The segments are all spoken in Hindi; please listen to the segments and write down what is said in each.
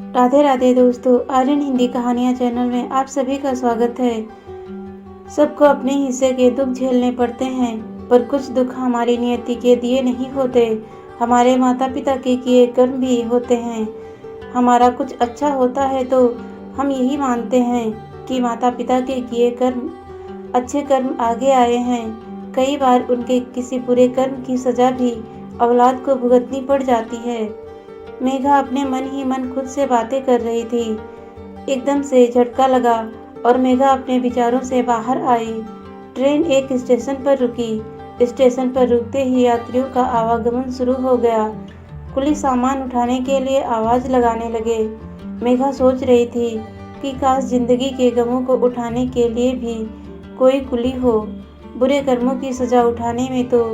राधे राधे दोस्तों, आर्यन हिंदी कहानियाँ चैनल में आप सभी का स्वागत है। सबको अपने हिस्से के दुख झेलने पड़ते हैं, पर कुछ दुख हमारी नियति के दिए नहीं होते। हमारे माता पिता के किए कर्म भी होते हैं। हमारा कुछ अच्छा होता है तो हम यही मानते हैं कि माता पिता के किए कर्म अच्छे कर्म आगे आए हैं। कई बार उनके किसी बुरे कर्म की सजा भी औलाद को भुगतनी पड़ जाती है। मेघा अपने मन ही मन खुद से बातें कर रही थी। एकदम से झटका लगा और मेघा अपने विचारों से बाहर आई। ट्रेन एक स्टेशन पर रुकी। स्टेशन पर रुकते ही यात्रियों का आवागमन शुरू हो गया। कुली सामान उठाने के लिए आवाज लगाने लगे। मेघा सोच रही थी कि काश जिंदगी के गमों को उठाने के लिए भी कोई कुली हो। बुरे कर्मों की सजा उठाने में तो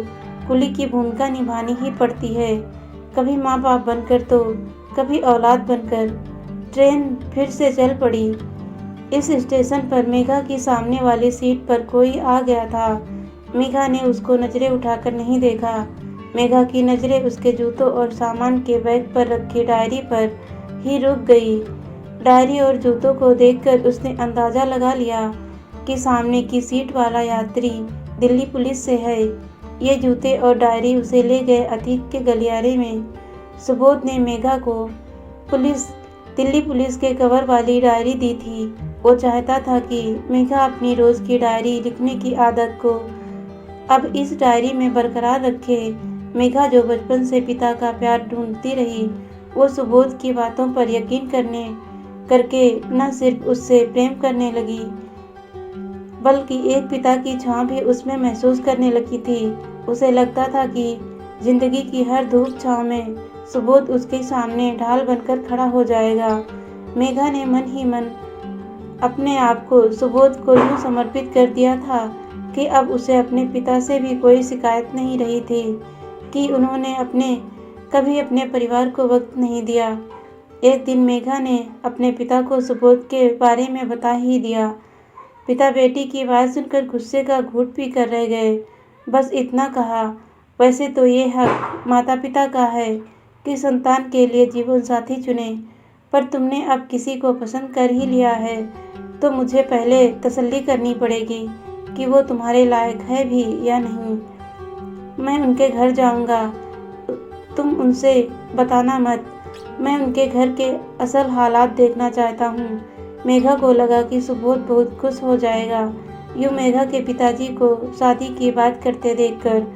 कुली की भूमिका निभानी ही पड़ती है, कभी माँ बाप बनकर तो कभी औलाद बनकर। ट्रेन फिर से चल पड़ी। इस स्टेशन पर मेघा की सामने वाली सीट पर कोई आ गया था। मेघा ने उसको नजरें उठाकर नहीं देखा। मेघा की नजरें उसके जूतों और सामान के बैग पर रखी डायरी पर ही रुक गई। डायरी और जूतों को देखकर उसने अंदाजा लगा लिया कि सामने की सीट वाला यात्री दिल्ली पुलिस से है। ये जूते और डायरी उसे ले गए अतीत के गलियारे में। सुबोध ने मेघा को दिल्ली पुलिस के कवर वाली डायरी दी थी। वो चाहता था कि मेघा अपनी रोज की डायरी लिखने की आदत को अब इस डायरी में बरकरार रखे। मेघा जो बचपन से पिता का प्यार ढूंढती रही, वो सुबोध की बातों पर यकीन करके न सिर्फ उससे प्रेम करने लगी, बल्कि एक पिता की छां भी उसमें महसूस करने लगी थी। उसे लगता था कि जिंदगी की हर धूप छांव में सुबोध उसके सामने ढाल बनकर खड़ा हो जाएगा। मेघा ने मन ही मन अपने आप को सुबोध को यूं समर्पित कर दिया था कि अब उसे अपने पिता से भी कोई शिकायत नहीं रही थी कि उन्होंने कभी अपने परिवार को वक्त नहीं दिया। एक दिन मेघा ने अपने पिता को सुबोध के बारे में बता ही दिया। पिता बेटी की बात सुनकर गुस्से का घूंट पी कर रह गए। बस इतना कहा, वैसे तो ये हक माता पिता का है कि संतान के लिए जीवन साथी चुने, पर तुमने अब किसी को पसंद कर ही लिया है तो मुझे पहले तसल्ली करनी पड़ेगी कि वो तुम्हारे लायक है भी या नहीं। मैं उनके घर जाऊंगा, तुम उनसे बताना मत। मैं उनके घर के असल हालात देखना चाहता हूँ। मेघा को लगा कि सुबोध बहुत खुश हो जाएगा यूं मेघा के पिताजी को शादी की बात करते देखकर,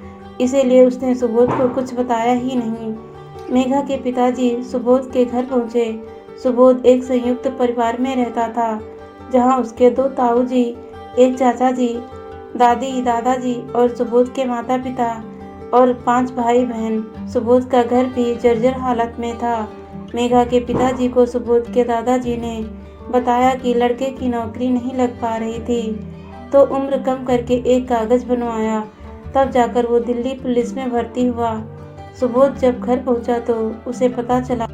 इसीलिए उसने सुबोध को कुछ बताया ही नहीं। मेघा के पिताजी सुबोध के घर पहुंचे। सुबोध एक संयुक्त परिवार में रहता था, जहां उसके 2 ताऊ जी, एक चाचा जी, दादी दादाजी और सुबोध के माता पिता और 5 भाई बहन। सुबोध का घर भी जर्जर हालत में था। मेघा के पिताजी को सुबोध के दादाजी ने बताया कि लड़के की नौकरी नहीं लग पा रही थी, तो उम्र कम करके एक कागज बनवाया, तब जाकर वो दिल्ली पुलिस में भर्ती हुआ। सुबोध जब घर पहुंचा तो उसे पता चला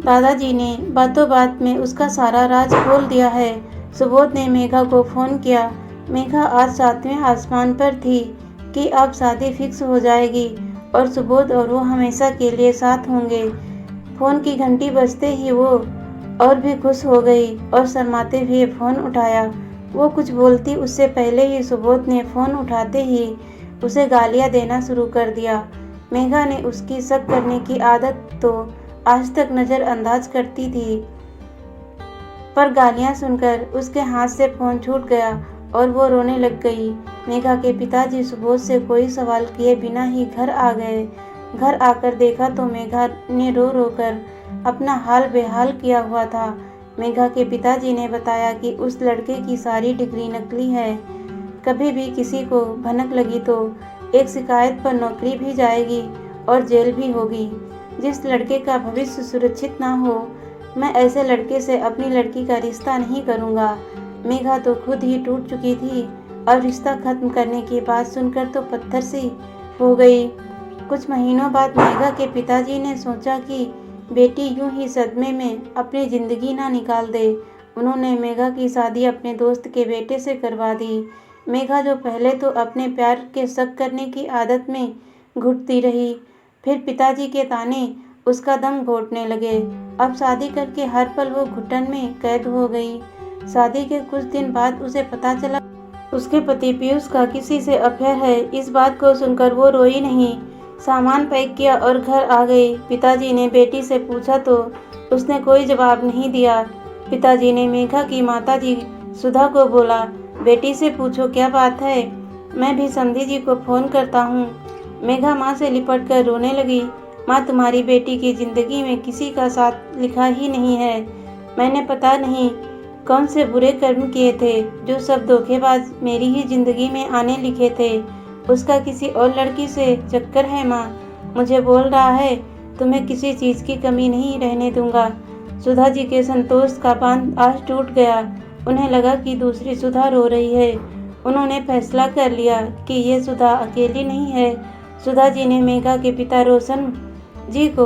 दादाजी ने बातों बात में उसका सारा राज खोल दिया है। सुबोध ने मेघा को फोन किया। मेघा आज 7वें आसमान पर थी कि अब शादी फिक्स हो जाएगी और सुबोध और वो हमेशा के लिए साथ होंगे। फोन की घंटी बजते ही वो और भी खुश हो गई और शर्माते हुए फोन उठाया। वो कुछ बोलती उससे पहले ही सुबोध ने फोन उठाते ही उसे गालियां देना शुरू कर दिया। मेघा ने उसकी शक करने की आदत तो आज तक नज़रअंदाज करती थी, पर गालियां सुनकर उसके हाथ से फोन छूट गया और वो रोने लग गई। मेघा के पिताजी सुबोध से कोई सवाल किए बिना ही घर आ गए। घर आकर देखा तो मेघा ने रो रो कर अपना हाल बेहाल किया हुआ था। मेघा के पिताजी ने बताया कि उस लड़के की सारी डिग्री नकली है। कभी भी किसी को भनक लगी तो एक शिकायत पर नौकरी भी जाएगी और जेल भी होगी। जिस लड़के का भविष्य सुरक्षित ना हो, मैं ऐसे लड़के से अपनी लड़की का रिश्ता नहीं करूँगा। मेघा तो खुद ही टूट चुकी थी और रिश्ता खत्म करने की बात सुनकर तो पत्थर सी हो गई। कुछ महीनों बाद मेघा के पिताजी ने सोचा कि बेटी यूं ही सदमे में अपनी ज़िंदगी ना निकाल दे। उन्होंने मेघा की शादी अपने दोस्त के बेटे से करवा दी। मेघा जो पहले तो अपने प्यार के शक करने की आदत में घुटती रही, फिर पिताजी के ताने उसका दम घोटने लगे। अब शादी करके हर पल वो घुटन में कैद हो गई। शादी के कुछ दिन बाद उसे पता चला उसके पति पीयूष का किसी से अफेयर है। इस बात को सुनकर वो रोई नहीं, सामान पैक किया और घर आ गई। पिताजी ने बेटी से पूछा तो उसने कोई जवाब नहीं दिया। पिताजी ने मेघा की माताजी सुधा को बोला, बेटी से पूछो क्या बात है, मैं भी समधी जी को फ़ोन करता हूँ। मेघा माँ से लिपट कर रोने लगी। माँ, तुम्हारी बेटी की ज़िंदगी में किसी का साथ लिखा ही नहीं है। मैंने पता नहीं कौन से बुरे कर्म किए थे जो सब धोखेबाज मेरी ही ज़िंदगी में आने लिखे थे। उसका किसी और लड़की से चक्कर है माँ। मुझे बोल रहा है तुम्हें किसी चीज़ की कमी नहीं रहने दूंगा। सुधा जी के संतोष का बांध आज टूट गया। उन्हें लगा कि दूसरी सुधा रो रही है। उन्होंने फैसला कर लिया कि ये सुधा अकेली नहीं है। सुधा जी ने मेघा के पिता रोशन जी को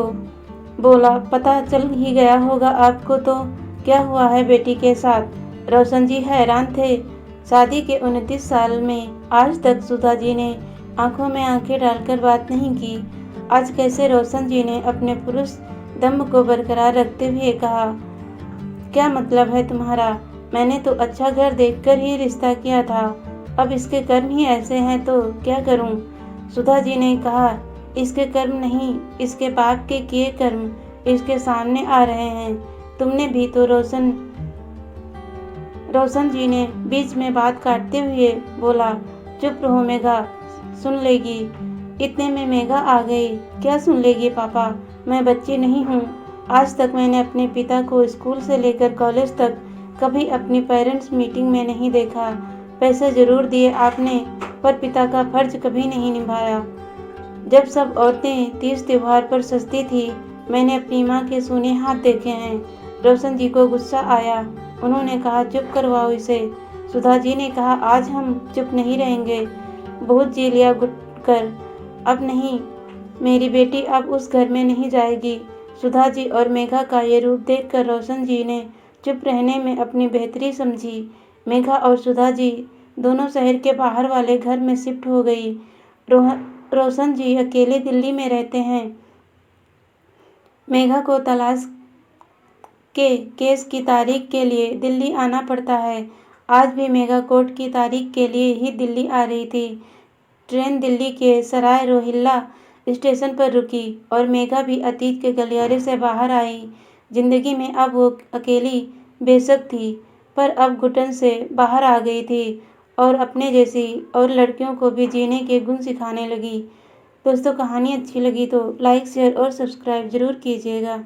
बोला, पता चल ही गया होगा आपको तो क्या हुआ है बेटी के साथ। रोशन जी हैरान थे। शादी के 29 साल में आज तक सुधा जी ने आंखों में आंखें डालकर बात नहीं की। आज कैसे रोशन जी ने अपने पुरुष दम को बरकरार रखते हुए कहा, क्या मतलब है तुम्हारा? मैंने तो अच्छा घर देखकर ही रिश्ता किया था। अब इसके कर्म ही ऐसे हैं तो क्या करूं? सुधा जी ने कहा, इसके कर्म नहीं, इसके पाप के किए कर्म इसके सामने आ रहे हैं। तुमने भी तो रोशन जी ने बीच में बात काटते हुए बोला, चुप रहो मेघा, सुन लेगी। इतने में मेघा आ गई। क्या सुन लेगी पापा, मैं बच्ची नहीं हूँ। आज तक मैंने अपने पिता को स्कूल से लेकर कॉलेज तक कभी अपनी पेरेंट्स मीटिंग में नहीं देखा। पैसे जरूर दिए आपने, पर पिता का फर्ज कभी नहीं निभाया। जब सब औरतें तीज त्योहार पर सजती थी, मैंने अपनी माँ के सूने हाथ देखे हैं। रोशन जी को गुस्सा आया। उन्होंने कहा, चुप करवाओ इसे। सुधा जी ने कहा, आज हम चुप नहीं रहेंगे। बहुत जी लिया घुट कर, अब नहीं, मेरी बेटी अब उस घर में नहीं जाएगी। सुधा जी और मेघा का ये रूप देखकर रोशन जी ने चुप रहने में अपनी बेहतरी समझी। मेघा और सुधा जी दोनों शहर के बाहर वाले घर में शिफ्ट हो गई। रोशन जी अकेले दिल्ली में रहते हैं। मेघा को तलाश के केस की तारीख के लिए दिल्ली आना पड़ता है। आज भी मेघा कोर्ट की तारीख के लिए ही दिल्ली आ रही थी। ट्रेन दिल्ली के सराय रोहिल्ला स्टेशन पर रुकी और मेघा भी अतीत के गलियारे से बाहर आई। जिंदगी में अब वो अकेली बेशक थी, पर अब घुटन से बाहर आ गई थी और अपने जैसी और लड़कियों को भी जीने के गुण सिखाने लगी। दोस्तों, कहानी अच्छी लगी तो लाइक, शेयर और सब्सक्राइब जरूर कीजिएगा।